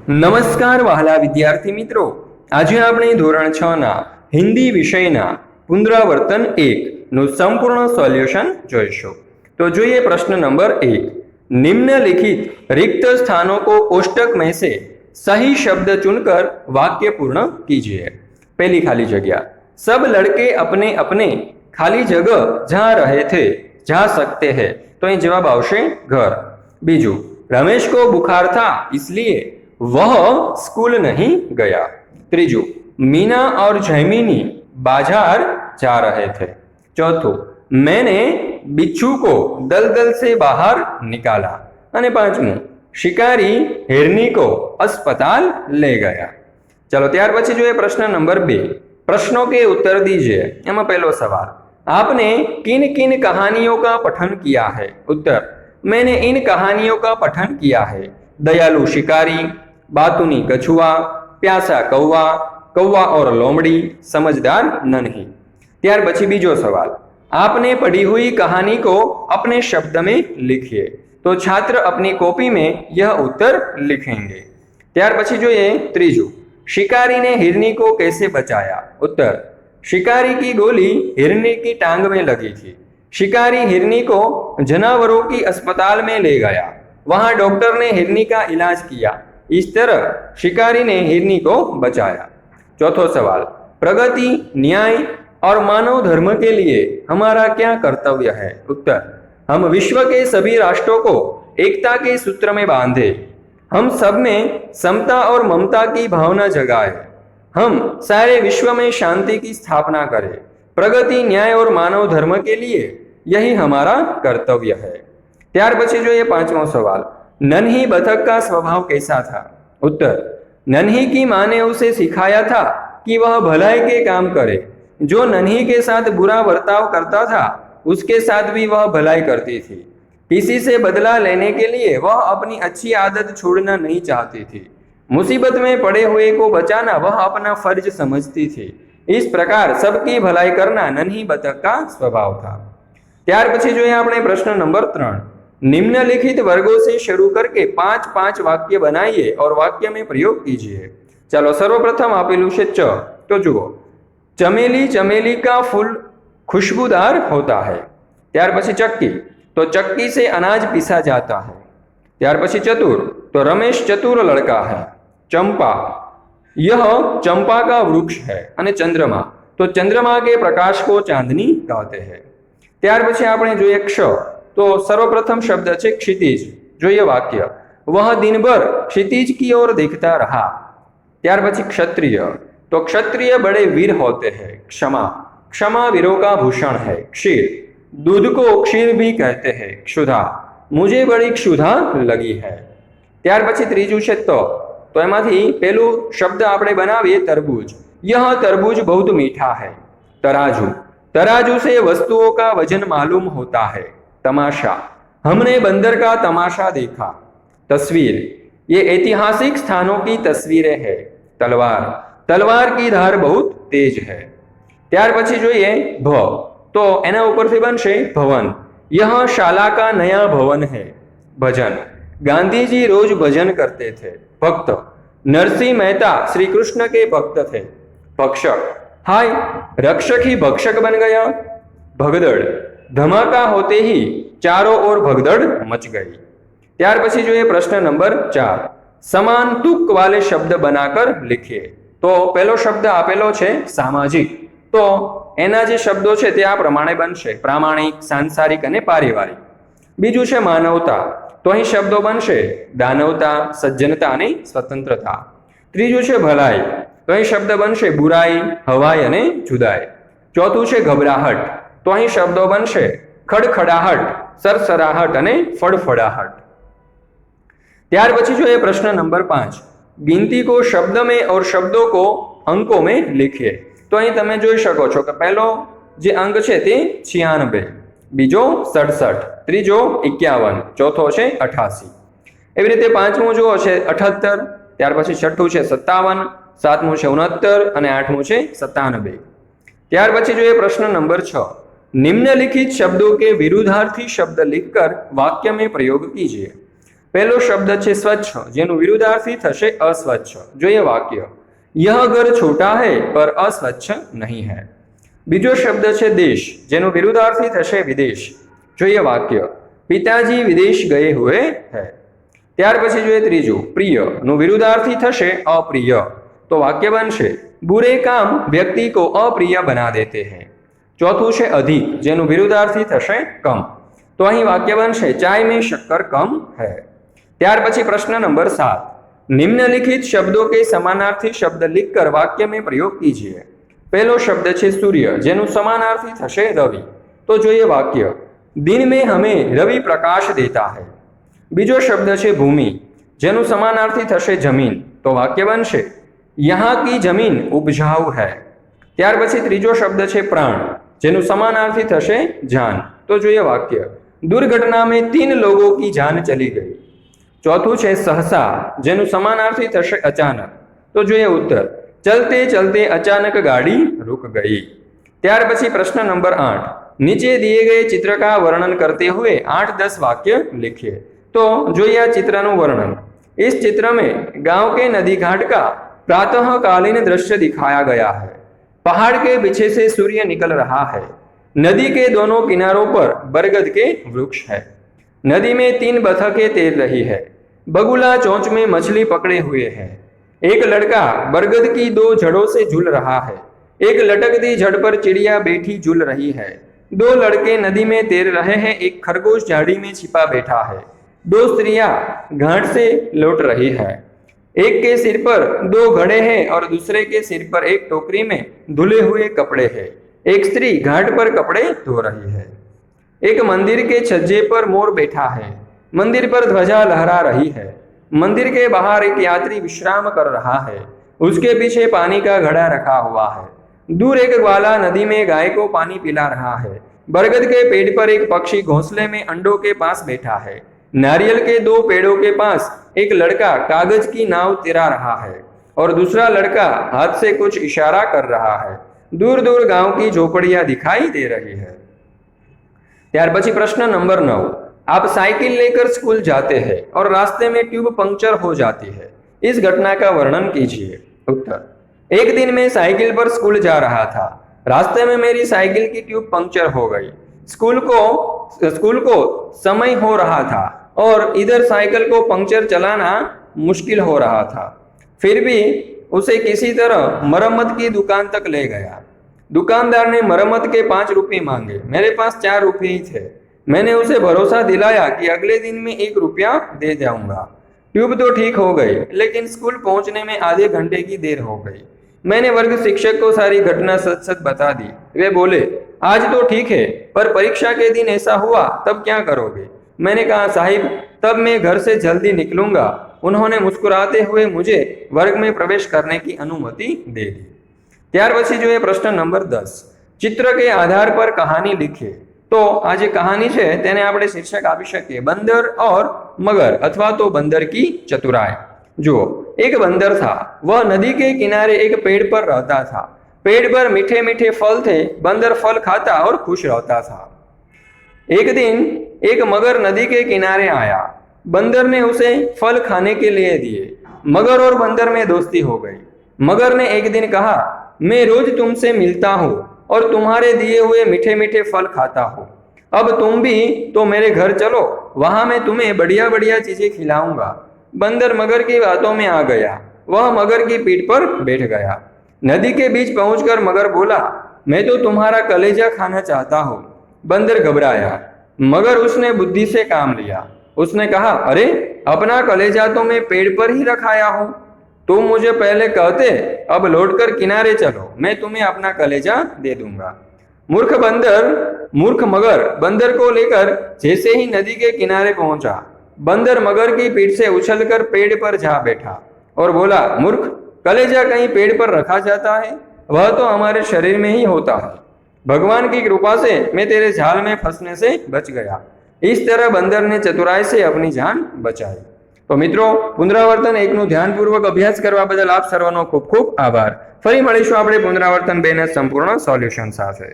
નમસ્કાર વહાલા વિદ્યાર્થી મિત્રો, આજે આપણે ધોરણ 6 ના હિન્દી વિષયના પુનરાવર્તન 1 નું સંપૂર્ણ સોલ્યુશન જોઈશું। तो જોઈએ प्रश्न नंबर 1। निम्नलिखित रिक्त स्थानों को कोष्टक में से सही शब्द चुनकर वाक्य पूर्ण कीजिए। पहली खाली जगह, सब लड़के अपने अपने खाली जगह जहाँ रहे थे जा सकते हैं, तो ये जवाब आवशे घर। बीजू, रमेश को बुखार था इसलिए वह स्कूल नहीं गया। त्रीजू, मीना और जैमिनी बाजार जा रहे थे। चौथू, मैंने बिच्छू को दलदल से बाहर निकाला। અને પાંચમું, शिकारी हिरनी को अस्पताल ले गया। चलो ત્યાર પછી જોઈએ प्रश्न नंबर 2। प्रश्नों के उत्तर दीजिए। એમાં પહેલો सवाल, आपने किन किन कहानियों का पठन किया है? उत्तर, मैंने इन कहानियों का पठन किया है। दयालु शिकारी, बातूनी कछुआ, प्यासा कौवा, कौवा और लोमड़ी, समझदार नन्ही। ત્યાર પછી બીજો सवाल, आपने पढ़ी हुई कहानी को अपने शब्द में लिखिए। तो छात्र अपनी कॉपी में यह उत्तर लिखेंगे। ત્યાર પછી જોઈએ ત્રીજું, शिकारी ने हिरनी को कैसे बचाया? उत्तर, शिकारी की गोली हिरनी की टांग में लगी थी। शिकारी हिरनी को जानवरों की अस्पताल में ले गया, वहां डॉक्टर ने हिरनी का इलाज किया। इस तरह शिकारी ने हिरनी को बचाया। चौथो सवाल, प्रगति, न्याय और मानव धर्म के लिए हमारा क्या कर्तव्य है? उत्तर, हम विश्व के सभी राष्ट्रों को एकता के सूत्र में बांधे, हम सब में समता और ममता की भावना जगाए, हम सारे विश्व में शांति की स्थापना करें। प्रगति, न्याय और मानव धर्म के लिए यही हमारा कर्तव्य है। ત્યાર પછી જોઈએ પાંચમો सवाल, नन्ही बतख का स्वभाव कैसा था? उत्तर, नन्ही की माँ ने उसे सिखाया था कि वह भलाई के काम करे। जो नन्ही के साथ बुरा बर्ताव करता था उसके साथ भी वह भलाई करती थी। किसी से बदला लेने के लिए वह अपनी अच्छी आदत छोड़ना नहीं चाहती थी। मुसीबत में पड़े हुए को बचाना वह अपना फर्ज समझती थी। इस प्रकार सबकी भलाई करना नन्ही बतख का स्वभाव था। ત્યાર પછી જોઈએ આપણે प्रश्न नंबर 3। निम्नलिखित वर्गों से शुरू करके 5-5 वाक्य बनाइए और वाक्य में प्रयोग कीजिए। चलो सर्वप्रथम आपेलू है च, तो जुओ, चमेली, चमेली का फूल खुशबूदार होता है। ત્યાર પછી चक्की, तो चक्की से अनाज पीसा जाता है। ત્યાર પછી चतुर, तो रमेश चतुर लड़का है। चंपा, यह चंपा का वृक्ष है। અને चंद्रमा, तो चंद्रमा के प्रकाश को चांदनी कहते हैं। ત્યાર પછી આપણે જોઈએ क्ष, तो सर्वप्रथम शब्द है क्षितिज। જોઈએ वाक्य, वह दिन भर क्षितिज की ओर देखता रहा। ત્યાર પછી क्षत्रिय, तो क्षत्रिय बड़े वीर होते हैं। क्षमा, क्षमा वीरों का भूषण है। क्षीर, दूध को क्षीर भी कहते हैं। क्षुधा, मुझे बड़ी क्षुधा लगी है। ત્યાર પછી ત્રીજું છે તો એમાંથી પહેલું શબ્દ આપણે બનાવીએ तरबूज। यह तरबूज बहुत मीठा है। तराजू, तराजू से वस्तुओं का वजन मालूम होता है। तमाशा, हमने बंदर का तमाशा देखा। तस्वीर, ये ऐतिहासिक स्थानों की तस्वीरें हैं। तलवार, तलवार की धार बहुत तेज है। ત્યાર પછી જોઈએ ભ, तो एना ऊपरથી બનશે भवन। यह शाला का नया भवन है। भजन, गांधी जी रोज भजन करते थे। भक्त, नरसिंह मेहता श्री कृष्ण के भक्त थे। भक्षक, हाय रक्षक ही भक्षक बन गया। भगदड़, धमाका होते ही चारों ओर भगदड़ मच गई। ત્યાર પછી જોઈએ प्रश्न नंबर 4। समान तुक वाले शब्द बनाकर लिखिए। तो पहलो शब्द आपेलो छे सामाजिक, तो एना जे शब्दों छे ते आ प्रमाणे बनशे, प्रामाणिक, सांसारिक अने पारिवारिक। बीजू छे मानवता, तो અહીં शब्दों बनशे दानवता, सज्जनता अने स्वतंत्रता। त्रीजू छे भलाई, तो અહીં शब्द बनशे बुराई, हवाई अने जुदाई। चौथुं छे घबराहट, तो અહીં शब्दों बनशे खड़खड़ाहट, सरसराहट अने फड़फड़ाहट। ત્યાર પછી જોઈએ प्रश्न नंबर 5। गिनती को शब्द में और शब्दों को अंकों में लिखिए। तो અહીં તમે જોઈ શકો છો કે પહેલો જે અંક છે તે 96, બીજો 67, ત્રીજો 51, ચોથો છે 88। એવી રીતે પાંચમું જુઓ છે 78, ત્યાર પછી છઠ્ઠું છે 57, સાતમું છે 69 અને આઠમું છે 97। ત્યાર પછી જોઈએ प्रश्न नंबर 6। निम्नलिखित शब्दों के विरुद्धार्थी शब्द लिखकर वाक्य में प्रयोग कीजिए। पहलो शब्द है स्वच्छ, जेनु विरुद्धार्थी थशे अस्वच्छ। જોઈએ वाक्य, यह घर छोटा है पर अस्वच्छ नहीं है। बीजो शब्द है देश, जेनु विरुद्धार्थी थशे विदेश। જોઈએ वाक्य, पिताजी विदेश गए हुए हैं। ત્યાર પછી જોઈએ ત્રીજો, प्रिय નું विरुद्धार्थी થશે अप्रिय। तो वाक्य बनશે, बुरे काम व्यक्ति को अप्रिय बना देते हैं। चौथું છે अधिक, જેનું વિરુદ્ધાર્થી થશે कम। तो અહીં वाक्य बनશે, चाय में शक्कर कम है। ત્યાર પછી प्रश्न नंबर 7, निम्नलिखित शब्दों के समानार्थी शब्द लिखकर वाक्य में प्रयोग कीजिए। पहलो शब्द है सूर्य, જેનું समानार्थी થશે रवि। तो જોઈએ वाक्य, दिन में हमें रवि प्रकाश देता है। बीजो शब्द है भूमि, જેનું समानार्थी થશે जमीन। तो वाक्य बनશે, यहाँ की जमीन उपजाऊ है। ત્યાર પછી ત્રીજો शब्द है प्राण, જેનું समानार्थी થશે जान। तो જોઈએ वाक्य, दुर्घटना में 3 लोगों की जान चली गई। चौथું છે सहसा, જેનું समानार्थी થશે अचानक। तो જોઈએ उत्तर, चलते चलते अचानक गाड़ी रुक गई। ત્યાર પછી प्रश्न नंबर 8, नीचे दिए गए चित्र का वर्णन करते हुए 8-10 वाक्य लिखिए। तो જોઈએ चित्रનું वर्णन। इस चित्र में गांव के नदी घाट का प्रातःकालीन दृश्य दिखाया गया है। पहाड़ के पीछे से सूर्य निकल रहा है। नदी के दोनों किनारों पर बरगद के वृक्ष है। नदी में 3 बतखें तैर रही है। बगुला चोंच में मछली पकड़े हुए है। एक लड़का बरगद की 2 जड़ों से झूल रहा है। एक लटकती जड़ पर चिड़िया बैठी झूल रही है। 2 लड़के नदी में तैर रहे हैं। एक खरगोश झाड़ी में छिपा बैठा है। 2 स्त्रियां घाट से लौट रही है। एक के सिर पर 2 घड़े हैं और दूसरे के सिर पर एक टोकरी में धुले हुए कपड़े हैं। एक स्त्री घाट पर कपड़े धो रही है। एक मंदिर के छज्जे पर मोर बैठा है। मंदिर पर ध्वजा लहरा रही है। मंदिर के बाहर एक यात्री विश्राम कर रहा है। उसके पीछे पानी का घड़ा रखा हुआ है। दूर एक ग्वाला नदी में गाय को पानी पिला रहा है। बरगद के पेड़ पर एक पक्षी घोंसले में अंडों के पास बैठा है। नारियल के 2 पेड़ों के पास एक लड़का कागज की नाव तैरा रहा है और दूसरा लड़का हाथ से कुछ इशारा कर रहा है। दूर दूर गांव की झोपड़ियां दिखाई दे रही है। त्यार पछी प्रश्न नंबर 9, आप साइकिल लेकर स्कूल जाते हैं और रास्ते में ट्यूब पंक्चर हो जाती है। इस घटना का वर्णन कीजिए। उत्तर, एक दिन मैं साइकिल पर स्कूल जा रहा था। रास्ते में मेरी साइकिल की ट्यूब पंक्चर हो गई। स्कूल को समय हो रहा था और इधर साइकिल को पंक्चर चलाना मुश्किल हो रहा था। फिर भी उसे किसी तरह मरम्मत की दुकान तक ले गया। दुकानदार ने मरम्मत के 5 रुपये मांगे। मेरे पास 4 रुपये ही थे। मैंने उसे भरोसा दिलाया कि अगले दिन में 1 रुपया दे जाऊंगा। ट्यूब तो ठीक हो गई, लेकिन स्कूल पहुंचने में आधे घंटे की देर हो गई। मैंने वर्ग शिक्षक को सारी घटना सच सच बता दी। वे बोले, आज तो ठीक है, पर परीक्षा के दिन ऐसा हुआ तब क्या करोगे? मैंने कहा, साहिब तब मैं घर से जल्दी निकलूंगा। उन्होंने मुस्कुराते हुए मुझे वर्ग में प्रवेश करने की अनुमति दे दी। त्यार पछी जो प्रश्न नंबर 10, चित्र के आधार पर कहानी लिखिए। तो आज कहानी है तेने आपणे शीर्षक आपी शकीए बंदर और मगर अथवा तो बंदर की चतुराई। जो एक बंदर था, वह नदी के किनारे एक पेड़ पर रहता था। पेड़ पर मीठे मीठे फल थे। बंदर फल खाता और खुश रहता था। एक दिन एक मगर नदी के किनारे आया। बंदर ने उसे फल खाने के लिए दिए। मगर और बंदर में दोस्ती हो गई। मगर ने एक दिन कहा, मैं रोज तुमसे मिलता हूँ और तुम्हारे दिए हुए मीठे मीठे फल खाता हूँ। अब तुम भी तो मेरे घर चलो, वहां मैं तुम्हें बढ़िया बढ़िया चीजें खिलाऊंगा। बंदर मगर की बातों में आ गया। वह मगर की पीठ पर बैठ गया। नदी के बीच पहुंचकर मगर बोला, मैं तो तुम्हारा कलेजा खाना चाहता हूँ। बंदर घबराया, मगर उसने बुद्धि से काम लिया। उसने कहा, अरे अपना कलेजा तो मैं पेड़ पर ही रखाया हूँ। तुम मुझे पहले कहते, अब लौटकर किनारे चलो, मैं तुम्हें अपना कलेजा दे दूंगा। मूर्ख मगर बंदर को लेकर जैसे ही नदी के किनारे पहुंचा, बंदर मगर की पीठ से उछलकर पेड़ पर जा बैठा और बोला, मूर्ख, कलेजा कहीं पेड़ पर रखा जाता है? वह तो हमारे शरीर में ही होता है। भगवान की कृपा से मैं तेरे जाल में फंसने से बच गया। इस तरह बंदर ने चतुराई से अपनी जान बचाई। तो मित्रों, पुनरावर्तन 1 નું ધ્યાનપૂર્વક અભ્યાસ કરવા બદલ આપ સર્વનો ખૂબ ખૂબ આભાર। ફરી મળીશું આપણે પુનરાવર્તન 2 ના સંપૂર્ણ સોલ્યુશન સાથે।